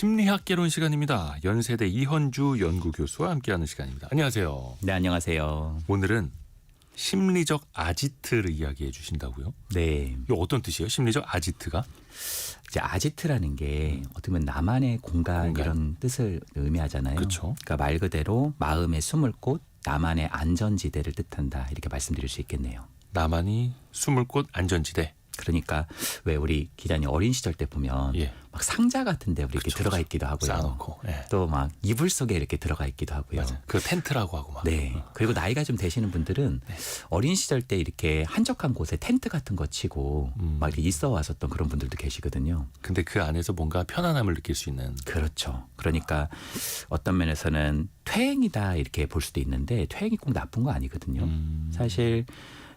심리학개론 시간입니다. 연세대 이현주 연구교수와 함께하는 시간입니다. 안녕하세요. 네, 안녕하세요. 오늘은 심리적 아지트를 이야기해 주신다고요? 네. 이거 어떤 뜻이에요? 심리적 아지트가? 이제 아지트라는 게 어떻게 보면 나만의 공간 이런 뜻을 의미하잖아요. 그렇죠. 그러니까 말 그대로 마음의 숨을 곳, 나만의 안전지대를 뜻한다. 이렇게 말씀드릴 수 있겠네요. 나만이 숨을 곳 안전지대. 그러니까 왜 우리 기자님 어린 시절 때 보면 예. 막 상자 같은데 이렇게 그쵸, 들어가 그쵸. 있기도 하고요. 쌓아놓고. 예. 또 막 이불 속에 이렇게 들어가 있기도 하고요. 맞아요. 그 텐트라고 하고 막. 네. 그리고 나이가 좀 되시는 분들은 어린 시절 때 이렇게 한적한 곳에 텐트 같은 거 치고 막 이렇게 있어 왔었던 그런 분들도 계시거든요. 근데 그 안에서 뭔가 편안함을 느낄 수 있는. 그렇죠. 그러니까 어떤 면에서는 퇴행이다 이렇게 볼 수도 있는데 퇴행이 꼭 나쁜 거 아니거든요. 사실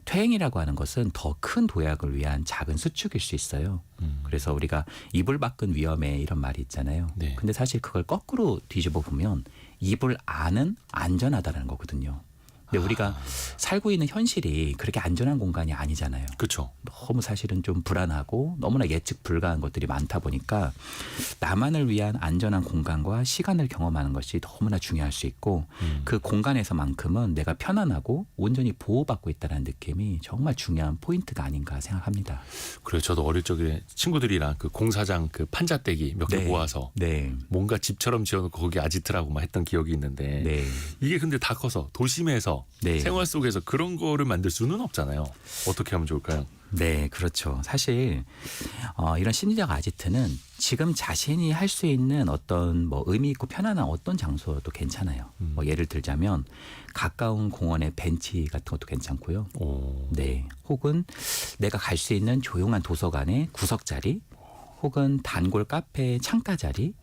퇴행이라고 하는 것은 더 큰 도약을 위한 작은 수축일 수 있어요. 그래서 우리가 이불 밖은 위험해 이런 말이 있잖아요. 네. 근데 사실 그걸 거꾸로 뒤집어 보면 이불 안은 안전하다는 거거든요. 근데 우리가 살고 있는 현실이 그렇게 안전한 공간이 아니잖아요. 그렇죠. 너무 사실은 좀 불안하고 너무나 예측 불가한 것들이 많다 보니까 나만을 위한 안전한 공간과 시간을 경험하는 것이 너무나 중요할 수 있고 그 공간에서만큼은 내가 편안하고 온전히 보호받고 있다는 느낌이 정말 중요한 포인트가 아닌가 생각합니다. 그래서 저도 어릴 적에 친구들이랑 그 공사장 그 판자떼기 몇 개 모아서 뭔가 집처럼 지어놓고 거기 아지트라고 막 했던 기억이 있는데 이게 근데 다 커서 도심에서 생활 속에서 그런 거를 만들 수는 없잖아요. 어떻게 하면 좋을까요? 네, 그렇죠. 사실 이런 심리적 아지트는 지금 자신이 할 수 있는 어떤 뭐 의미 있고 편안한 어떤 장소도 괜찮아요. 뭐 예를 들자면 가까운 공원의 벤치 같은 것도 괜찮고요. 네, 혹은 내가 갈 수 있는 조용한 도서관의 구석자리, 혹은 단골 카페의 창가 자리,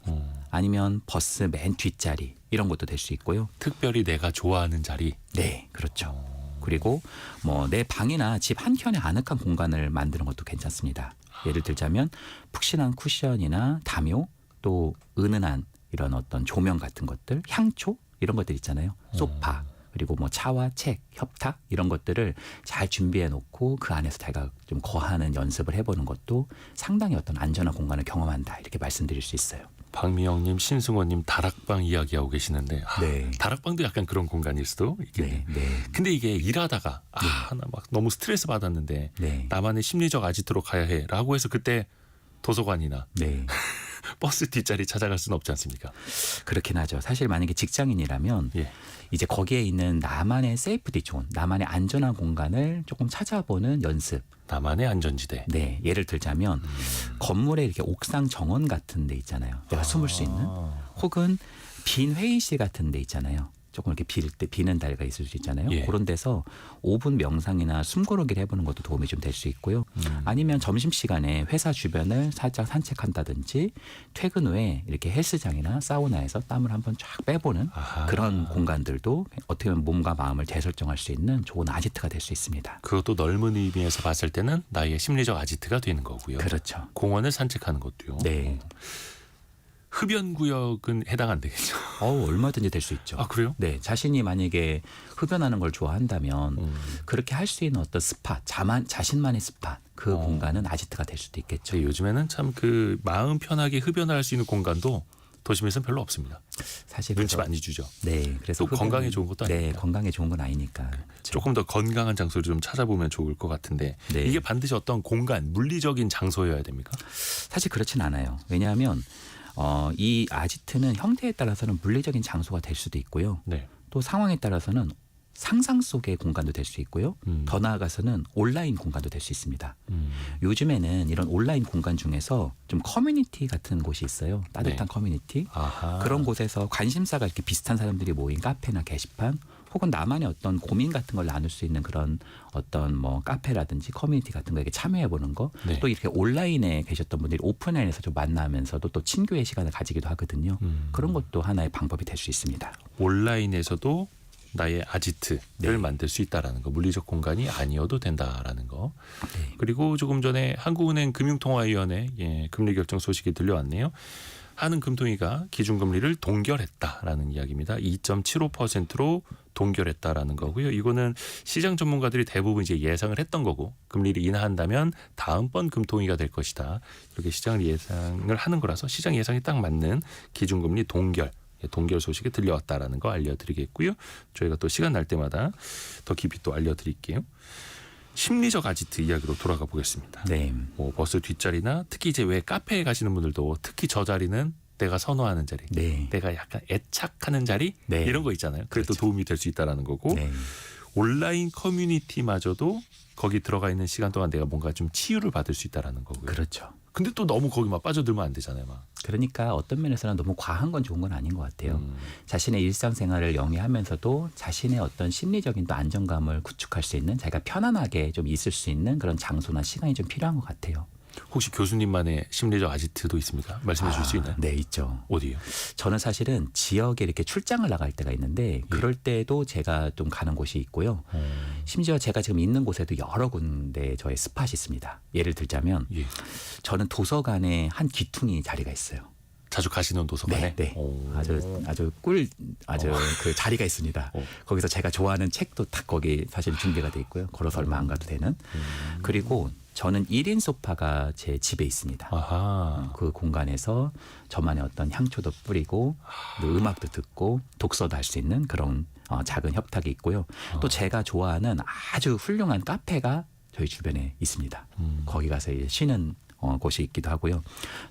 아니면 버스 맨 뒷자리 이런 것도 될 수 있고요. 특별히 내가 좋아하는 자리. 네, 그렇죠. 그리고 뭐 내 방이나 집 한켠에 아늑한 공간을 만드는 것도 괜찮습니다. 예를 들자면 푹신한 쿠션이나 담요, 또 은은한 이런 어떤 조명 같은 것들, 향초 이런 것들 있잖아요. 소파, 그리고 뭐 차와 책, 협탁 이런 것들을 잘 준비해 놓고 그 안에서 제가 좀 거하는 연습을 해보는 것도 상당히 어떤 안전한 공간을 경험한다 이렇게 말씀드릴 수 있어요. 박미영님, 신승원님 다락방 이야기하고 계시는데 다락방도 약간 그런 공간일 수도 있겠네요. 근데 이게 일하다가 나 막 너무 스트레스 받았는데 나만의 심리적 아지트로 가야 해라고 해서 그때 도서관이나 버스 뒷자리 찾아갈 수는 없지 않습니까? 그렇긴 하죠. 사실 만약에 직장인이라면 이제 거기에 있는 나만의 세이프티 존, 나만의 안전한 공간을 조금 찾아보는 연습. 나만의 안전지대. 네, 예를 들자면 건물에 이렇게 옥상 정원 같은 데 있잖아요. 내가 숨을 수 있는. 혹은 빈 회의실 같은 데 있잖아요. 조금 이렇게 비는 데가 있을 수 있잖아요. 그런 데서 5분 명상이나 숨고르기를 해보는 것도 도움이 좀 될 수 있고요. 아니면 점심시간에 회사 주변을 살짝 산책한다든지 퇴근 후에 이렇게 헬스장이나 사우나에서 땀을 한번 쫙 빼보는 그런 공간들도 어떻게 보면 몸과 마음을 재설정할 수 있는 좋은 아지트가 될 수 있습니다. 그것도 넓은 의미에서 봤을 때는 나의 심리적 아지트가 되는 거고요. 그렇죠. 공원을 산책하는 것도요. 네. 흡연구역은 해당 안 되겠죠? 얼마든지 될 수 있죠. 아, 그래요? 네, 자신이 만약에 흡연하는 걸 좋아한다면 그렇게 할 수 있는 어떤 스팟, 자신만의 스팟, 그 공간은 아지트가 될 수도 있겠죠. 요즘에는 참 그 마음 편하게 흡연을 할 수 있는 공간도 도심에서는 별로 없습니다. 사실 눈치 많이 주죠. 네, 그래서 또 건강에 좋은 것도 아니고. 네, 건강에 좋은 건 아니니까. 그렇죠. 조금 더 건강한 장소를 좀 찾아보면 좋을 것 같은데 이게 반드시 어떤 공간, 물리적인 장소여야 됩니까? 사실 그렇진 않아요. 왜냐하면 이 아지트는 형태에 따라서는 물리적인 장소가 될 수도 있고요. 또 상황에 따라서는 상상 속의 공간도 될 수 있고요. 더 나아가서는 온라인 공간도 될 수 있습니다. 요즘에는 이런 온라인 공간 중에서 좀 커뮤니티 같은 곳이 있어요. 따뜻한 커뮤니티. 그런 곳에서 관심사가 이렇게 비슷한 사람들이 모인 카페나 게시판, 혹은 나만의 어떤 고민 같은 걸 나눌 수 있는 그런 어떤 뭐 카페라든지 커뮤니티 같은 거에 참여해 보는 거. 또 이렇게 온라인에 계셨던 분들이 오프라인에서 좀 만나면서도 또 친교의 시간을 가지기도 하거든요. 그런 것도 하나의 방법이 될 수 있습니다. 온라인에서도 나의 아지트를 만들 수 있다라는 거, 물리적 공간이 아니어도 된다라는 거. 그리고 조금 전에 한국은행 금융통화위원회 금리 결정 소식이 들려왔네요. 하는 금통위가 기준금리를 동결했다라는 이야기입니다. 2.75%로 동결했다라는 거고요. 이거는 시장 전문가들이 대부분 이제 예상을 했던 거고 금리를 인하한다면 다음번 금통위가 될 것이다. 이렇게 시장을 예상을 하는 거라서 시장 예상이 딱 맞는 기준금리 동결 소식이 들려왔다라는 거 알려드리겠고요. 저희가 또 시간 날 때마다 더 깊이 또 알려드릴게요. 심리적 아지트 이야기로 돌아가 보겠습니다. 네. 뭐 버스 뒷자리나 특히 이제 왜 카페에 가시는 분들도 특히 저 자리는 내가 선호하는 자리, 네. 내가 약간 애착하는 자리 네. 이런 거 있잖아요. 그래도 그렇죠. 도움이 될 수 있다라는 거고 네. 온라인 커뮤니티마저도 거기 들어가 있는 시간 동안 내가 뭔가 좀 치유를 받을 수 있다라는 거고요. 그렇죠. 근데 또 너무 거기만 빠져들면 안 되잖아요. 막. 그러니까 어떤 면에서는 너무 과한 건 좋은 건 아닌 것 같아요. 자신의 일상생활을 영위하면서도 자신의 어떤 심리적인 또 안정감을 구축할 수 있는 자기가 편안하게 좀 있을 수 있는 그런 장소나 시간이 좀 필요한 것 같아요. 혹시 교수님만의 심리적 아지트도 있습니까? 말씀해 주실 수 있나요? 네, 있죠. 어디요? 저는 사실은 지역에 이렇게 출장을 나갈 때가 있는데 그럴 때도 제가 좀 가는 곳이 있고요. 심지어 제가 지금 있는 곳에도 여러 군데 저의 스팟이 있습니다. 예를 들자면 예. 저는 도서관에 한 기퉁이 자리가 있어요. 자주 가시는 도서관에? 네. 아주 그 자리가 있습니다. 거기서 제가 좋아하는 책도 딱 거기 사실 준비가 돼 있고요. 걸어서 얼마 안 가도 되는. 그리고 저는 1인 소파가 제 집에 있습니다. 아하. 그 공간에서 저만의 어떤 향초도 뿌리고 음악도 듣고 독서도 할 수 있는 그런 작은 협탁이 있고요. 또 제가 좋아하는 아주 훌륭한 카페가 저희 주변에 있습니다. 거기 가서 이제 쉬는 곳이 있기도 하고요.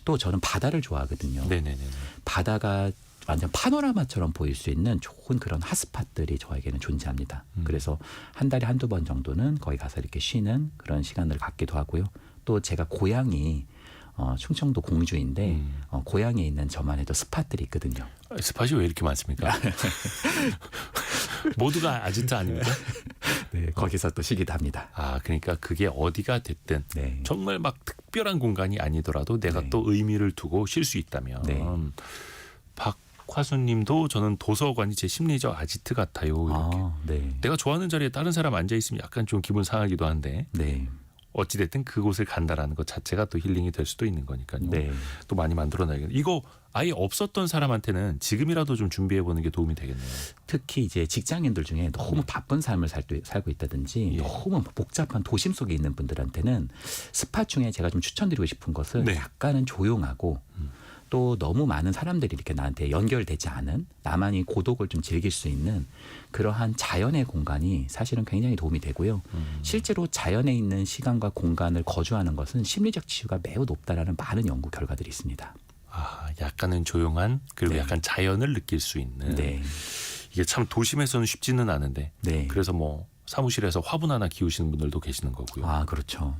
또 저는 바다를 좋아하거든요. 네네네. 바다가 완전 파노라마처럼 보일 수 있는 좋은 그런 핫스팟들이 저에게는 존재합니다. 그래서 한 달에 한두 번 정도는 거기 가서 이렇게 쉬는 그런 시간을 갖기도 하고요. 또 제가 고향이 충청도 공주인데 고향에 있는 저만의 또 스팟들이 있거든요. 스팟이 왜 이렇게 많습니까? 모두가 아지트 아닙니까? 네, 거기서 또 쉬기도 합니다. 아, 그러니까 그게 어디가 됐든 네. 정말 막 특별한 공간이 아니더라도 내가 네. 또 의미를 두고 쉴 수 있다면 네. 박화수님도 저는 도서관이 제 심리적 아지트 같아요. 이렇게. 네. 내가 좋아하는 자리에 다른 사람 앉아 있으면 약간 좀 기분 상하기도 한데 네. 어찌됐든 그곳을 간다라는 것 자체가 또 힐링이 될 수도 있는 거니까요. 네. 또 많이 만들어놔야겠네요. 이거 아예 없었던 사람한테는 지금이라도 좀 준비해보는 게 도움이 되겠네요. 특히 이제 직장인들 중에 너무 바쁜 삶을 살고 있다든지 예. 너무 복잡한 도심 속에 있는 분들한테는 스팟 중에 제가 좀 추천드리고 싶은 것은 네. 약간은 조용하고 또 너무 많은 사람들이 이렇게 나한테 연결되지 않은 나만이 고독을 좀 즐길 수 있는 그러한 자연의 공간이 사실은 굉장히 도움이 되고요. 실제로 자연에 있는 시간과 공간을 거주하는 것은 심리적 치유가 매우 높다라는 많은 연구 결과들이 있습니다. 아, 약간은 조용한 그리고 네. 약간 자연을 느낄 수 있는. 네. 이게 참 도심에서는 쉽지는 않은데. 네. 그래서 뭐 사무실에서 화분 하나 키우시는 분들도 계시는 거고요. 아, 그렇죠.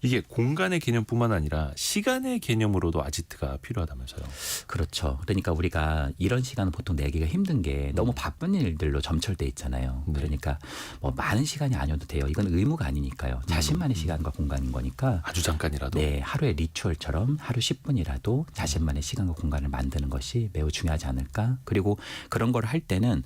이게 공간의 개념뿐만 아니라 시간의 개념으로도 아지트가 필요하다면서요. 그렇죠. 그러니까 우리가 이런 시간은 보통 내기가 힘든 게 너무 바쁜 일들로 점철돼 있잖아요. 네. 그러니까 뭐 많은 시간이 아니어도 돼요. 이건 의무가 아니니까요. 자신만의 시간과 공간인 거니까 아주 잠깐이라도. 네, 하루의 리추얼처럼 하루 10분이라도 자신만의 시간과 공간을 만드는 것이 매우 중요하지 않을까. 그리고 그런 걸 할 때는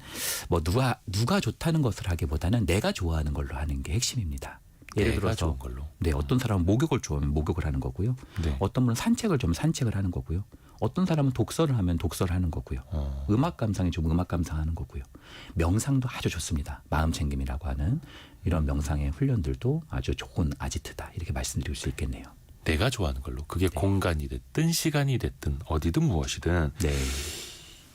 뭐 누가 좋다는 것을 하기보다는 내가 좋아하는 걸로 하는 게 핵심입니다. 예를 내가 들어서 좋은 걸로. 네, 어떤 사람은 목욕을 좋아하면 목욕을 하는 거고요. 네. 어떤 분은 산책을 좀 산책을 하는 거고요. 어떤 사람은 독서를 하면 독서를 하는 거고요. 음악 감상이 좀 음악 감상하는 거고요. 명상도 아주 좋습니다. 마음 챙김이라고 하는 이런 명상의 훈련들도 아주 좋은 아지트다. 이렇게 말씀드릴 수 있겠네요. 내가 좋아하는 걸로. 그게 공간이 됐든 시간이 됐든 어디든 무엇이든. 네.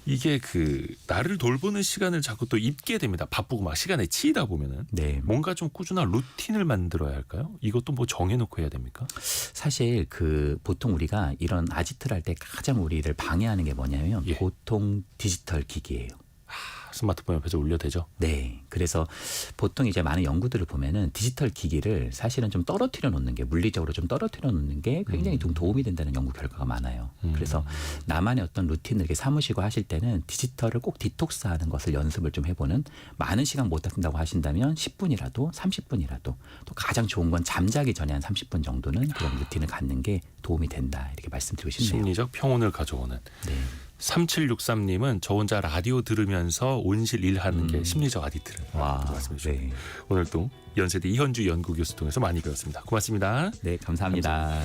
이게 그 나를 돌보는 시간을 자꾸 또 잊게 됩니다. 바쁘고 막 시간에 치이다 보면은 네. 뭔가 좀 꾸준한 루틴을 만들어야 할까요? 이것도 뭐 정해놓고 해야 됩니까? 사실 그 보통 우리가 이런 아지트를 할 때 가장 우리를 방해하는 게 뭐냐면 예. 보통 디지털 기기예요. 스마트폰 옆에서 올려대죠. 네. 그래서 보통 이제 많은 연구들을 보면은 디지털 기기를 사실은 좀 떨어뜨려 놓는 게 물리적으로 좀 떨어뜨려 놓는 게 굉장히 좀 도움이 된다는 연구 결과가 많아요. 그래서 나만의 어떤 루틴을 이렇게 삼으시고 하실 때는 디지털을 꼭 디톡스하는 것을 연습을 좀 해보는 많은 시간 못 한다고 하신다면 10분이라도 30분이라도 또 가장 좋은 건 잠자기 전에 한 30분 정도는 그런 루틴을 갖는 게 도움이 된다. 이렇게 말씀드리고 싶네요. 심리적 평온을 가져오는. 네. 3763님은 저 혼자 라디오 들으면서 온실 일하는 게 심리적 아지트를 말씀해 주셨네요. 네. 오늘 또 연세대 이현주 연구교수 통해서 많이 배웠습니다. 고맙습니다. 네, 감사합니다.